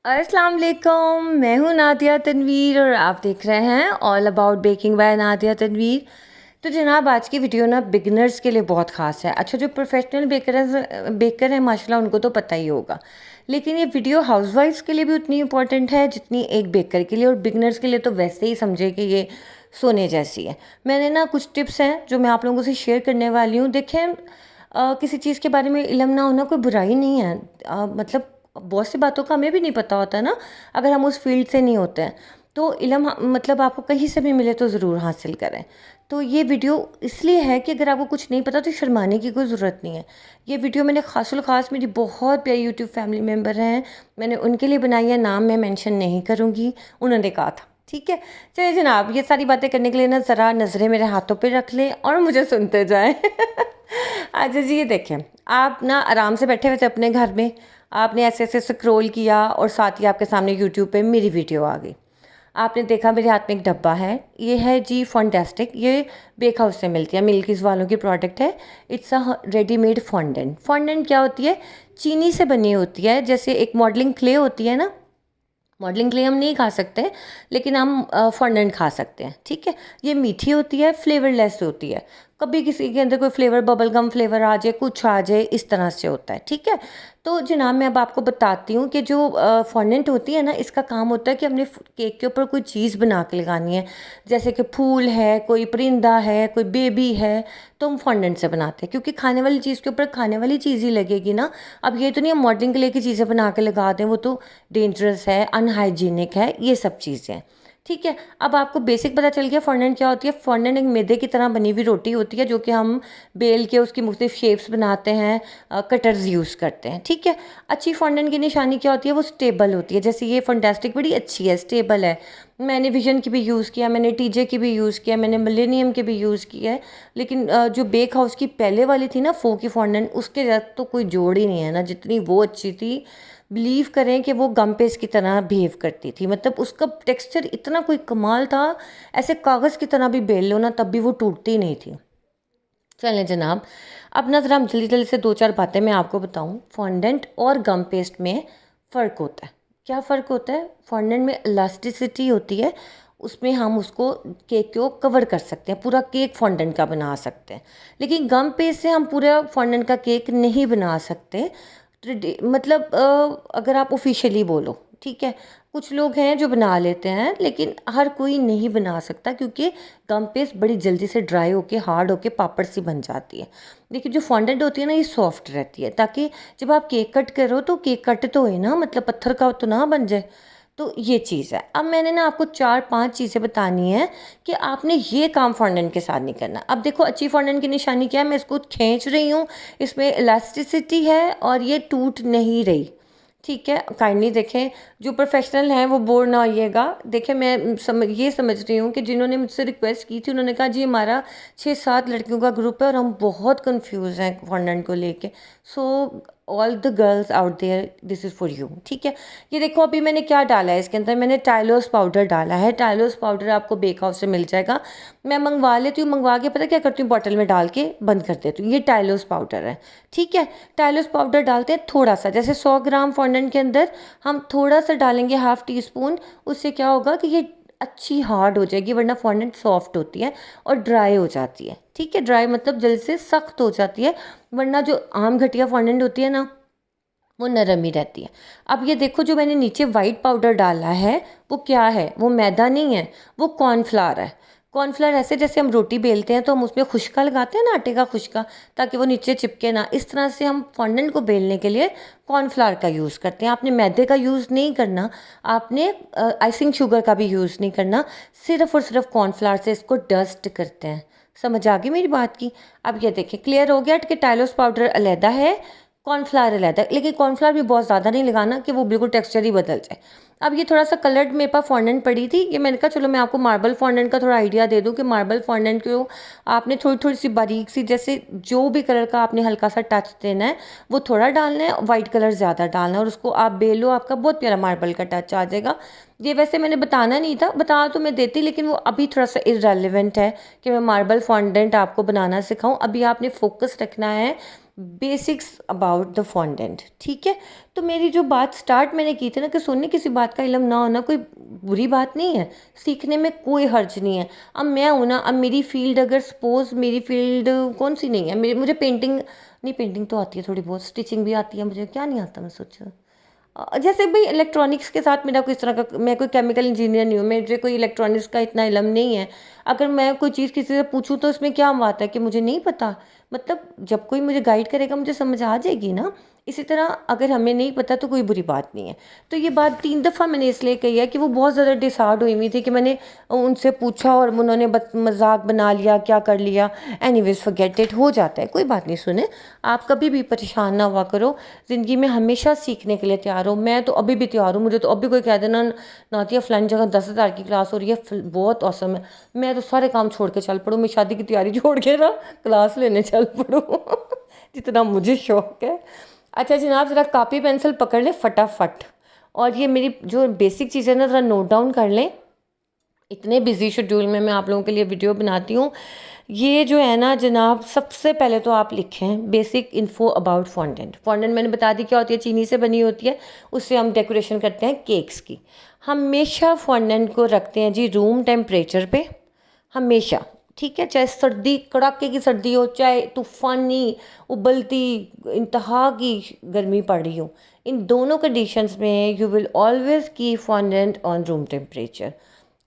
अस्सलाम वालेकुम। मैं हूँ नादिया तनवीर और आप देख रहे हैं all about baking by Nadia Tanvir. तो जनाब आज की वीडियो ना बिगिनर्स के लिए बहुत ख़ास है। अच्छा, जो प्रोफेशनल बेकर हैं माशाल्लाह उनको तो पता ही होगा, लेकिन ये वीडियो हाउसवाइफ्स के लिए भी उतनी इंपॉर्टेंट है जितनी एक बेकर के लिए, और बिगिनर्स के लिए तो वैसे ही समझे कि ये सोने जैसी है। मैंने ना कुछ टिप्स हैं जो मैं आप लोगों से शेयर करने वाली हूँ। देखें, किसी चीज़ के बारे में इल्म ना होना कोई बुराई नहीं है। मतलब बहुत सी बातों का हमें भी नहीं पता होता ना, अगर हम उस फील्ड से नहीं होते हैं। तो इल्म मतलब आपको कहीं से भी मिले तो ज़रूर हासिल करें। तो ये वीडियो इसलिए है कि अगर आपको कुछ नहीं पता तो शर्माने की कोई ज़रूरत नहीं है। ये वीडियो मैंने ख़ासुल ख़ास मेरी बहुत प्यारी यूट्यूब फैमिली मेम्बर हैं, मैंने उनके लिए बनाई है। नाम मैं मेंशन नहीं करूँगी, उन्होंने कहा था। ठीक है, चलिए जनाब, ये सारी बातें करने के लिए ना ज़रा नज़रें मेरे हाथों पे रख लें और मुझे सुनते जाएं। अच्छा जी, ये देखें, आप ना आराम से बैठे हुए थे अपने घर में, आपने ऐसे ऐसे स्क्रॉल किया और साथ ही आपके सामने यूट्यूब पे मेरी वीडियो आ गई। आपने देखा मेरे हाथ में एक डब्बा है, ये है जी फॉन्डेस्टिक, ये बेक हाउस से मिलती है, मिल्कीज़ वालों की प्रोडक्ट है। It's a readymade fondant. Fondant क्या होती है? चीनी से बनी होती है, जैसे एक मॉडलिंग क्ले होती है ना। मॉडलिंग क्ले हम नहीं खा सकते, लेकिन हम फॉन्डेंट खा सकते हैं। ठीक है, ये मीठी होती है, फ्लेवरलेस होती है। कभी किसी के अंदर कोई फ्लेवर, बबल गम फ्लेवर आ जाए, कुछ आ जाए, इस तरह से होता है। ठीक है, तो जनाब मैं अब आपको बताती हूँ कि जो फॉन्डेंट होती है ना, इसका काम होता है कि हमने केक के ऊपर कोई चीज़ बना के लगानी है, जैसे कि फूल है, कोई परिंदा है, कोई बेबी है, तो हम फॉन्डेंट से बनाते हैं, क्योंकि खाने वाली चीज़ के ऊपर खाने वाली चीज़ ही लगेगी ना। अब ये तो नहीं हम मॉडलिंग के लिए की चीज़ें बना के लगा दें, वो तो डेंजरस है, अनहाइजीनिक है, ये सब चीज़ें। ठीक है, अब आपको बेसिक पता चल गया फॉन्डेंट क्या होती है। फॉन्डेंट एक मैदे की तरह बनी हुई रोटी होती है, जो कि हम बेल के उसकी मुख्तलिफ शेप्स बनाते हैं, कटर्स यूज़ करते हैं। ठीक है, अच्छी फॉन्डेंट की निशानी क्या होती है? वो स्टेबल होती है। जैसे ये फंटास्टिक बड़ी अच्छी है, स्टेबल है। मैंने विजन की भी यूज़ किया, मैंने टीजे की भी यूज़ किया, मैंने मिलेनियम के भी यूज़ किया है, लेकिन जो बेक हाउस की पहले वाली थी ना, फो की फॉन्डेंट, उसके साथ तो कोई जोड़ ही नहीं है ना। जितनी वो अच्छी थी, बिलीव करें कि वो गम पेस्ट की तरह बिहेव करती थी। मतलब उसका टेक्सचर इतना कोई कमाल था, ऐसे कागज़ की तरह भी बेल लो ना तब भी वो टूटती नहीं थी। चलें जनाब, अब ना ज़रा हम जल्दी जल्दी से दो चार बातें मैं आपको बताऊं। फॉन्डेंट और गम पेस्ट में फ़र्क होता है। क्या फ़र्क होता है? फॉन्डेंट में इलास्टिसिटी होती है, उसमें हम उसको केक को कवर कर सकते हैं, पूरा केक फॉन्डेंट का बना सकते हैं। लेकिन गम पेस्ट से हम पूरा फॉन्डेंट का केक नहीं बना सकते। मतलब अगर आप ऑफिशियली बोलो, ठीक है, कुछ लोग हैं जो बना लेते हैं, लेकिन हर कोई नहीं बना सकता, क्योंकि गम पेस्ट बड़ी जल्दी से ड्राई होके हार्ड होके पापड़ सी बन जाती है। लेकिन जो फॉन्डेंट होती है ना, ये सॉफ्ट रहती है, ताकि जब आप केक कट करो तो केक कट तो है ना, मतलब पत्थर का तो ना बन जाए। तो ये चीज़ है। अब मैंने ना आपको चार पांच चीज़ें बतानी है कि आपने ये काम फॉन्डेंट के साथ नहीं करना। अब देखो, अच्छी फॉन्डेंट की निशानी क्या है? मैं इसको खींच रही हूँ, इसमें इलास्टिसिटी है और ये टूट नहीं रही। ठीक है, काइंडली देखें, जो प्रोफेशनल हैं वो बोर ना होइएगा। देखें, मैं ये समझ रही हूँ कि जिन्होंने मुझसे रिक्वेस्ट की थी, उन्होंने कहा जी हमारा 6-7 लड़कियों का ग्रुप है और हम बहुत कंफ्यूज हैं फॉन्डेंट को लेके। So all the girls out there, this is for you. ठीक है, ये देखो अभी मैंने क्या डाला है इसके अंदर, मैंने टाइलोस पाउडर डाला है। टाइलोस पाउडर आपको बेक हाउस से मिल जाएगा, मैं मंगवा लेती हूँ। मंगवा के पता क्या करती हूँ, बॉटल में डाल के बंद कर देती हूँ। ये टाइलोस पाउडर है। ठीक है, टाइलोस पाउडर डालते हैं थोड़ा सा, जैसे 100 ग्राम फॉन्डेंट के अंदर हम थोड़ा सा डालेंगे, हाफ टी स्पून। उससे क्या होगा कि ये अच्छी हार्ड हो जाएगी, वरना फॉन्डेंट सॉफ्ट होती है और ड्राई हो जाती है। ठीक है, ड्राई मतलब जल्द से सख्त हो जाती है, वरना जो आम घटिया फॉन्डेंट होती है ना, वो नरम ही रहती है। अब ये देखो, जो मैंने नीचे वाइट पाउडर डाला है वो क्या है? वो मैदा नहीं है, वो कॉर्नफ्लावर है। कॉर्नफ्लावर ऐसे जैसे हम रोटी बेलते हैं तो हम उसमें खुशका लगाते हैं ना, आटे का खुशका, ताकि वो नीचे चिपके ना, इस तरह से हम फॉन्डेंट को बेलने के लिए कॉर्नफ्लावर का यूज़ करते हैं। आपने मैदे का यूज़ नहीं करना, आपने आइसिंग शुगर का भी यूज़ नहीं करना, सिर्फ और सिर्फ कॉर्नफ्लावर से इसको डस्ट करते हैं। समझ आ गई मेरी बात की? अब ये देखिए, क्लियर हो गया कि टाइलोस पाउडर अलहदा है, कॉर्नफ्लावर अलग है। लेकिन कॉर्नफ्लावर भी बहुत ज़्यादा नहीं लगाना कि वो बिल्कुल टेक्सचर ही बदल जाए। अब ये थोड़ा सा कलर्ड मेरे पास फॉन्डेंट पड़ी थी, ये मैंने कहा चलो मैं आपको मार्बल फॉन्डेंट का थोड़ा आइडिया दे दूं कि मार्बल फॉन्डेंट को आपने थोड़ी थोड़ी सी बारीक सी, जैसे जो भी कलर का आपने हल्का सा टच देना है वो थोड़ा डालना है, वाइट कलर ज़्यादा डालना है, और उसको आप बेलो, आपका बहुत प्यारा मार्बल का टच आ जाएगा। ये वैसे मैंने बताना नहीं था, बता तो मैं देती, लेकिन वो अभी थोड़ा सा इररेलेवेंट है कि मैं मार्बल फॉन्डेंट आपको बनाना सिखाऊं। अभी आपने फोकस रखना है बेसिक्स अबाउट द फॉन्डेंट, ठीक है। तो मेरी जो बात स्टार्ट मैंने की थी ना कि सुनने किसी बात का इल्म ना होना कोई बुरी बात नहीं है, सीखने में कोई हर्ज नहीं है। अब मैं हूँ ना, अब मेरी फील्ड अगर सपोज मेरी फील्ड कौन सी नहीं है, मेरी मुझे पेंटिंग नहीं, पेंटिंग तो आती है थोड़ी बहुत, स्टिचिंग भी आती है मुझे, क्या नहीं आता मैं सोचा। जैसे भाई इलेक्ट्रॉनिक्स के साथ मेरा कोई इस तरह का, मैं कोई केमिकल इंजीनियर नहीं हूँ, मुझे कोई इलेक्ट्रॉनिक्स का इतना इलम नहीं है। अगर मैं कोई चीज़ किसी से पूछूं तो इसमें क्या बात है कि मुझे नहीं पता, मतलब जब कोई मुझे गाइड करेगा मुझे समझ आ जाएगी ना। इसी तरह अगर हमें नहीं पता तो कोई बुरी बात नहीं है। तो ये बात 3 दफ़ा मैंने इसलिए कही है कि वो बहुत ज़्यादा डिसहार्ड हुई हुई थी कि मैंने उनसे पूछा और उन्होंने मजाक बना लिया, क्या कर लिया। एनीवेज फॉरगेट इट, हो जाता है, कोई बात नहीं। सुने, आप कभी भी परेशान ना हुआ करो, ज़िंदगी में हमेशा सीखने के लिए तैयार हो। मैं तो अभी भी तैयार हूँ, मुझे तो अभी कोई कह देना नातिया फलानी जगह 10,000 की क्लास हो रही है, बहुत औसम है, मैं तो सारे काम छोड़ के चल पड़ूँ, मैं शादी की तैयारी छोड़ के ना क्लास लेने चल पड़ूँ जितना मुझे शौक है। अच्छा जनाब, ज़रा कापी पेंसिल पकड़ लें फटाफट, और ये मेरी जो बेसिक चीज़ें ना ज़रा नोट डाउन कर लें। इतने बिजी शेड्यूल में मैं आप लोगों के लिए वीडियो बनाती हूँ। ये जो है ना जनाब, सबसे पहले तो आप लिखें basic info about fondant. Fondant मैंने बता दी क्या होती है, चीनी से बनी होती है, उससे हम डेकोरेशन करते हैं केक्स की। हमेशा फॉन्डेंट को रखते हैं जी रूम टेम्परेचर पे, हमेशा, ठीक है। चाहे सर्दी, कड़ाके की सर्दी हो, चाहे तूफ़ानी उबलती इंतहा की गर्मी पड़ रही हो, इन दोनों कंडीशंस में you will always keep fondant on room temperature.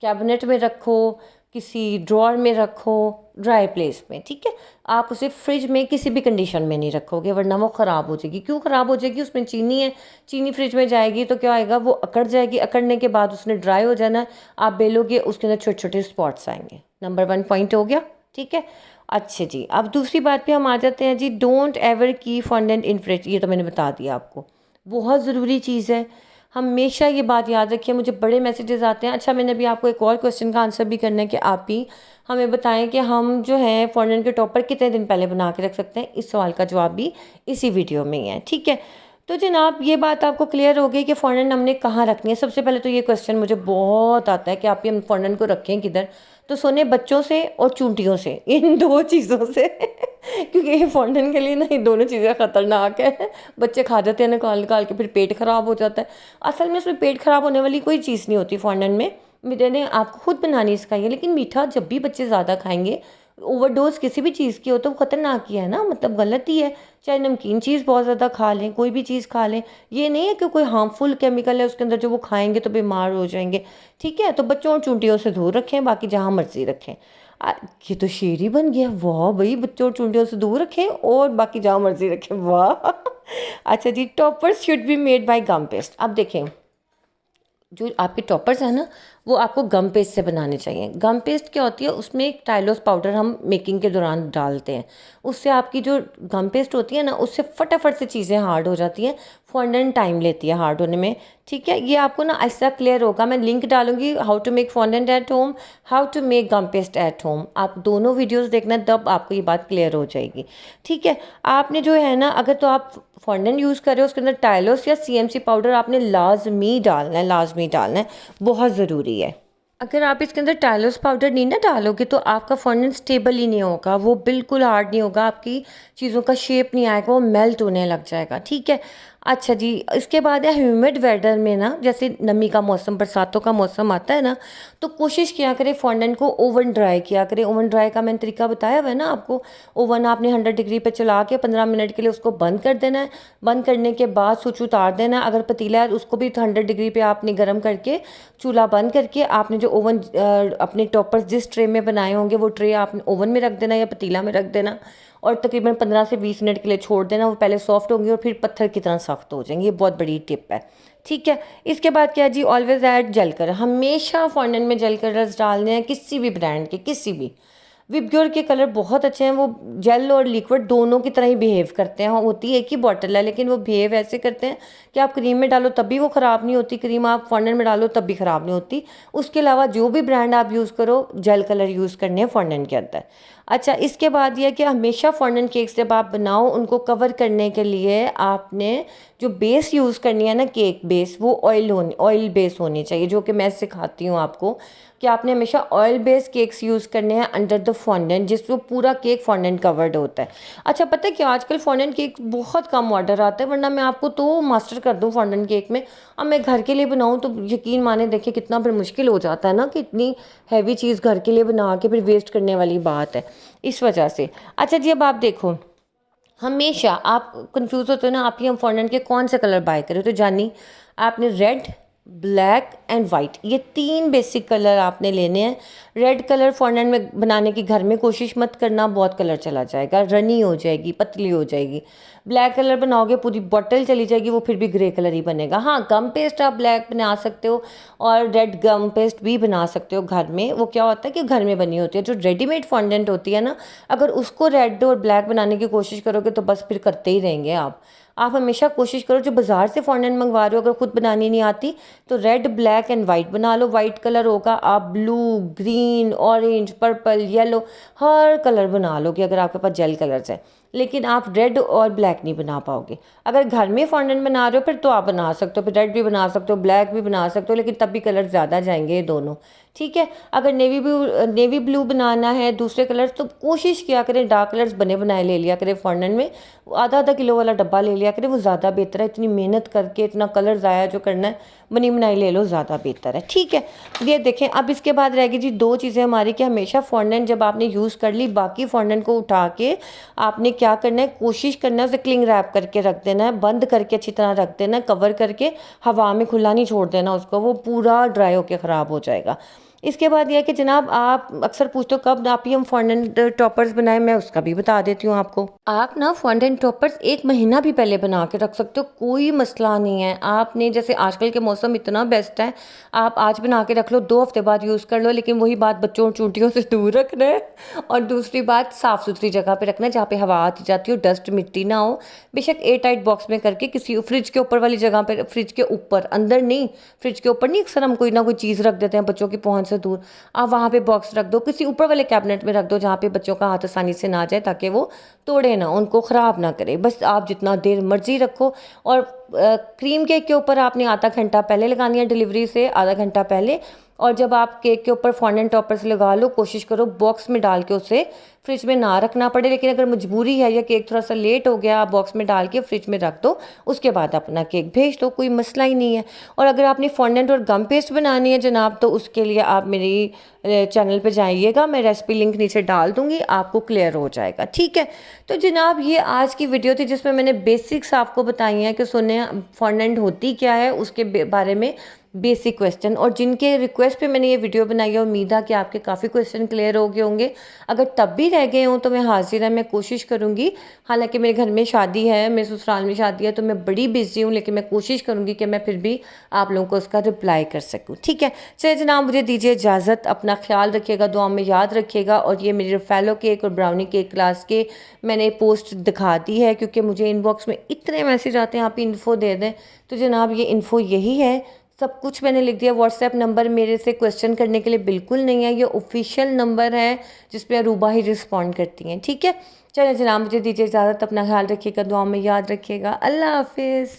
Cabinet में रखो, किसी ड्रॉअर में रखो, ड्राई प्लेस में, ठीक है। आप उसे फ्रिज में किसी भी कंडीशन में नहीं रखोगे, वरना वो ख़राब हो जाएगी। क्यों ख़राब हो जाएगी, उसमें चीनी है, चीनी फ्रिज में जाएगी तो क्या आएगा, वो अकड़ जाएगी, अकड़ने के बाद उसने ड्राई हो जाना, आप बेलोगे उसके अंदर छोटे छोटे स्पॉट्स आएंगे। नंबर 1 पॉइंट हो गया, ठीक है। अच्छा जी, अब दूसरी बात पे हम आ जाते हैं जी, don't ever keep fondant in fridge. ये तो मैंने बता दिया आपको, बहुत ज़रूरी चीज़ है, हमेशा ये बात याद रखिए। मुझे बड़े मैसेजेस आते हैं। अच्छा, मैंने अभी आपको एक और क्वेश्चन का आंसर भी करना है कि आप ही हमें बताएं कि हम जो है फॉन्डेंट के टॉपर कितने दिन पहले बना के रख सकते हैं। इस सवाल का जवाब भी इसी वीडियो में ही है, ठीक है। तो जनाब ये बात आपको क्लियर हो गई कि फॉन्डेंट हमने कहाँ रखनी है। सबसे पहले तो ये क्वेश्चन मुझे बहुत आता है कि आप ये फॉन्डेंट को रखें किधर। तो सोने बच्चों से और चूंटियों से, इन दो चीज़ों से क्योंकि ये फॉन्डेंट के लिए ना ये दोनों चीज़ें ख़तरनाक है। बच्चे खा जाते हैं निकाल निकाल के, फिर पेट ख़राब हो जाता है। असल में इसमें पेट ख़राब होने वाली कोई चीज़ नहीं होती फॉन्डेंट में। मैंने आपको खुद बनानी सिखाई है, लेकिन मीठा जब भी बच्चे ज़्यादा खाएंगे, ओवरडोज किसी भी चीज़ की हो तो वो ख़तरनाक ही है ना, मतलब गलत ही है। चाहे नमकीन चीज़ बहुत ज़्यादा खा लें, कोई भी चीज़ खा लें, ये नहीं है कि कोई हार्मफुल केमिकल है उसके अंदर जो वो खाएंगे तो बीमार हो जाएंगे, ठीक है। तो बच्चों और चूंटियों से दूर रखें, बाकी जहाँ मर्जी रखें। ये तो शेर ही बन गया, वाह भाई, बच्चों और चूंटियों से दूर रखें और बाकी जहाँ मर्जी रखें, वाह अच्छा जी, toppers should be made by gum paste. अब देखें, जो आपके टॉपर्स हैं ना, वो आपको गम पेस्ट से बनाने चाहिए। गम पेस्ट क्या होती है, उसमें एक टाइलोस पाउडर हम मेकिंग के दौरान डालते हैं, उससे आपकी जो गम पेस्ट होती है ना, उससे फटाफट से चीज़ें हार्ड हो जाती हैं। फॉन्डेंट टाइम लेती है हार्ड होने में, ठीक है। ये आपको ना ऐसा क्लियर होगा, मैं लिंक डालूंगी, how to make fondant at home, how to make gum paste at home. आप दोनों वीडियोस देखना, तब आपको ये बात क्लियर हो जाएगी, ठीक है। आपने जो है ना, अगर तो आप फॉन्डेंट यूज़ कर रहे हो उसके अंदर टाइलोस या सीएमसी पाउडर आपने लाजमी डालना है, लाजमी डालना है, बहुत ज़रूरी है। अगर आप इसके अंदर टाइलोस पाउडर नहीं ना डालोगे तो आपका फॉन्डेंट स्टेबल ही नहीं होगा, वो बिल्कुल हार्ड नहीं होगा, आपकी चीज़ों का शेप नहीं आएगा, वो मेल्ट होने लग जाएगा, ठीक है। अच्छा जी, इसके बाद है ह्यूमिड वेदर में ना, जैसे नमी का मौसम, बरसातों का मौसम आता है ना, तो कोशिश किया करें फॉन्डेंट को ओवन ड्राई किया करें। ओवन ड्राई का मैंने तरीका बताया हुआ है ना आपको। ओवन आपने 100 डिग्री पे चला के 15 मिनट के लिए उसको बंद कर देना है। बंद करने के बाद स्विच उतार देना है। अगर पतीला है उसको भी 100 डिग्री पे आपने गर्म करके चूल्हा बंद करके आपने जो ओवन अपने टॉपर्स जिस ट्रे में बनाए होंगे वो ट्रे आपने ओवन में रख देना या पतीला में रख देना, और तकरीबन 15 से 20 मिनट के लिए छोड़ देना। वो पहले सॉफ्ट होंगे और फिर पत्थर की तरह सख्त हो जाएंगे। ये बहुत बड़ी टिप है, ठीक है। इसके बाद क्या जी, ऑलवेज ऐड जल कलर। हमेशा फॉन्डेंट में जल कलर्स डालने हैं, किसी भी ब्रांड के, किसी भी। विबग्योर के कलर बहुत अच्छे हैं, वो जेल और लिक्विड दोनों की तरह ही बिहेव करते हैं। होती एक ही बॉटल है लेकिन वो बिहेव ऐसे करते हैं कि आप क्रीम में डालो तब भी वो ख़राब नहीं होती, क्रीम आप फॉन्डेंट में डालो तब भी ख़राब नहीं होती। उसके अलावा जो भी ब्रांड आप यूज़ करो, जेल कलर यूज़ करने हैं फॉन्डेंट के अंदर। अच्छा, इसके बाद ये कि हमेशा फॉन्डेंट केक्स जब आप बनाओ उनको कवर करने के लिए आपने जो बेस यूज़ करनी है ना, केक बेस, वो ऑयल बेस होनी चाहिए, जो कि मैं सिखाती हूँ आपको कि आपने हमेशा ऑयल बेस केक्स यूज़ करने हैं अंडर द फॉन्डेंट, जिसमें पूरा केक फॉन्डेंट कवर्ड होता है। अच्छा, पता है कि आजकल फॉन्डेंट केक बहुत कम ऑर्डर आता है, वरना मैं आपको तो मास्टर कर दूँ फॉन्डेंट केक में। अब मैं घर के लिए बनाऊँ तो यकीन माने, देखिए कितना फिर मुश्किल हो जाता है ना, कि इतनी हैवी चीज़ घर के लिए बना के फिर वेस्ट करने वाली बात है, इस वजह से। अच्छा जी, अब आप देखो, हमेशा आप कंफ्यूज होते हो ना, आप ये हम फॉन्डेंट के कौन से कलर बाय करें, तो जानी आपने रेड, ब्लैक एंड वाइट, ये 3 बेसिक कलर आपने लेने हैं। रेड कलर फॉन्डेंट में बनाने की घर में कोशिश मत करना, बहुत कलर चला जाएगा, रनी हो जाएगी, पतली हो जाएगी। ब्लैक कलर बनाओगे पूरी बॉटल चली जाएगी, वो फिर भी ग्रे कलर ही बनेगा। हाँ, गम पेस्ट आप ब्लैक बना सकते हो और रेड गम पेस्ट भी बना सकते हो घर में। वो क्या होता है कि घर में बनी होती है। जो रेडीमेड फॉन्डेंट होती है ना, अगर उसको रेड और ब्लैक बनाने की कोशिश करोगे तो बस फिर करते ही रहेंगे आप हमेशा कोशिश करो, जो बाज़ार से फॉन्डेंट मंगवा रहे हो अगर खुद बनानी नहीं आती तो रेड, ब्लैक एंड वाइट बना लो। वाइट कलर होगा, आप blue, green, orange, purple, yellow, हर कलर बना लोगे अगर आपके पास जेल कलर्स है। लेकिन आप रेड और ब्लैक नहीं बना पाओगे। अगर घर में फॉन्डेंट बना रहे हो फिर तो आप बना सकते हो, फिर रेड भी बना सकते हो, ब्लैक भी बना सकते हो, लेकिन तब भी कलर ज़्यादा जाएंगे ये दोनों। ठीक है, अगर नेवी ब्लू बनाना है, दूसरे कलर्स, तो कोशिश किया करें डार्क कलर्स बने बनाए ले लिया करें फॉन्डेंट में। आधा आधा किलो वाला डब्बा ले लिया करें, वो ज़्यादा बेहतर है। इतनी मेहनत करके इतना कलर ज़ाया जो करना है, बनी बनाई ले लो, ज़्यादा बेहतर है। ठीक है, ये देखें, अब इसके बाद रहेगी जी 2 चीज़ें हमारी, कि हमेशा फॉन्डेंट जब आपने यूज़ कर ली, बाकी फॉन्डेंट को उठा के आपने क्या करना है, कोशिश करना है उसे क्लिंग रैप करके रख देना है, बंद करके अच्छी तरह रख देना है, कवर करके, हवा में खुला नहीं छोड़ देना उसको, वो पूरा ड्राई होकर ख़राब हो जाएगा। इसके बाद यह है कि जनाब, आप अक्सर पूछते हो कब आप ही हम फॉन्डेंट टॉपर्स बनाएं, मैं उसका भी बता देती हूँ आपको। आप ना फॉन्डेंट टॉपर्स 1 महीना भी पहले बना के रख सकते हो, कोई मसला नहीं है। आपने जैसे आजकल के मौसम इतना बेस्ट है, आप आज बना के रख लो, 2 हफ्ते बाद यूज़ कर लो, लेकिन वही बात, बच्चों और चूंटियों से दूर रखना है। और दूसरी बात, साफ़ सुथरी जगह पे रखना है जहाँ पे हवा आती जाती हो, डस्ट मिट्टी ना हो। बेशक एयर टाइट बॉक्स में करके किसी फ्रिज के ऊपर वाली जगह पे, फ्रिज के ऊपर, अंदर नहीं, फ्रिज के ऊपर नहीं, अक्सर हम कोई ना कोई चीज़ रख देते हैं बच्चों की पहुंच से दूर, आप वहाँ पे बॉक्स रख दो, किसी ऊपर वाले कैबिनेट में रख दो जहाँ पे बच्चों का हाथ आसानी से ना जाए, ताकि वो तोड़े ना, उनको ख़राब ना करे। बस आप जितना देर मर्जी रखो। और क्रीम केक के ऊपर आपने आधा घंटा पहले लगानी है, डिलीवरी से आधा घंटा पहले। और जब आप केक के ऊपर फॉन्डेंट टॉपर्स लगा लो, कोशिश करो बॉक्स में डाल के उसे फ्रिज में ना रखना पड़े, लेकिन अगर मजबूरी है या केक थोड़ा सा लेट हो गया, आप बॉक्स में डाल के फ्रिज में रख दो, उसके बाद अपना केक भेज दो, कोई मसला ही नहीं है। और अगर आपने फॉन्डेंट और गम पेस्ट बनानी है जनाब, तो उसके लिए आप मेरी चैनल पे जाइएगा, मैं रेसिपी लिंक नीचे डाल दूंगी, आपको क्लियर हो जाएगा। ठीक है, तो जनाब ये आज की वीडियो थी जिसमें मैंने बेसिक्स आपको बताई हैं कि सुने फॉन्डेंट होती क्या है, उसके बारे में बेसिक क्वेश्चन। और जिनके रिक्वेस्ट पे मैंने ये वीडियो बनाई है, उम्मीद है कि आपके काफ़ी क्वेश्चन क्लियर हो गए होंगे। अगर तब भी रह गए हों तो मैं हाजिर है, मैं कोशिश करूँगी। हालांकि मेरे घर में शादी है, मेरे ससुराल में शादी है, तो मैं बड़ी बिजी हूँ, लेकिन मैं कोशिश करूँगी कि मैं फिर भी आप लोगों को उसका रिप्लाई कर सकूँ। ठीक है, चलिए जनाब, मुझे दीजिए इजाज़त, अपना ख्याल रखिएगा, दुआ में याद रखिएगा। और ये मेरे फैलो केक और ब्राउनी केक क्लास के मैंने पोस्ट दिखा दी है, क्योंकि मुझे इनबॉक्स में इतने मैसेज आते हैं, आप इन्फो दे दें। तो जनाब ये इन्फो यही है, सब कुछ मैंने लिख दिया। व्हाट्सएप नंबर मेरे से क्वेश्चन करने के लिए बिल्कुल नहीं है, ये ऑफिशियल नंबर है जिस पे अरूबा ही रिस्पॉन्ड करती हैं। ठीक है, चलिए जनाब, मुझे दीजिए इजाज़त, अपना ख्याल रखिएगा, दुआ में याद रखिएगा। अल्लाह हाफिज़।